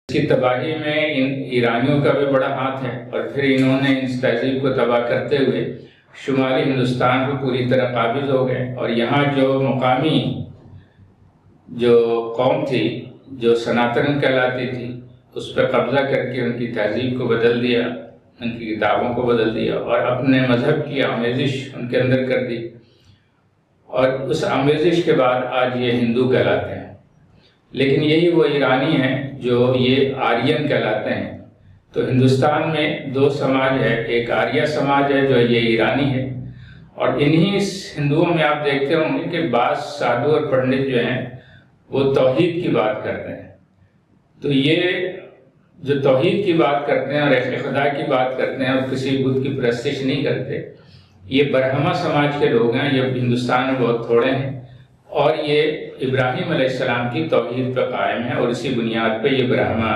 इसकी तबाही में इन ईरानियों का भी बड़ा हाथ है और फिर इन्होंने इस तहजीब को तबाह करते हुए शुमाली हिंदुस्तान को पूरी तरह काबिज हो गए और यहाँ जो मुकामी जो कौम थी जो सनातन कहलाती थी उस पर कब्जा करके उनकी तहजीब को बदल दिया, उनकी किताबों को बदल दिया और अपने मज़हब की आमेज़िश उनके अंदर कर दी और उस आमेज़िश के बाद आज ये हिंदू कहलाते हैं। लेकिन यही वो ईरानी हैं जो ये आर्यन कहलाते हैं। तो हिंदुस्तान में दो समाज है, एक आर्य समाज है जो ये ईरानी है और इन्हीं हिंदुओं में आप देखते होंगे कि बाज़ साधु और पंडित जो हैं वो तौहीद की बात करते हैं। तो ये जो तौहीद की बात करते हैं और एक खुदा की बात करते हैं और किसी बुत की परस्तिश नहीं करते, ये ब्रह्मा समाज के लोग हैं। ये हिंदुस्तान में बहुत थोड़े हैं और ये इब्राहीम अलैहिस्सलाम की तौहीद पर कायम है और इसी बुनियाद पे ये ब्रह्मा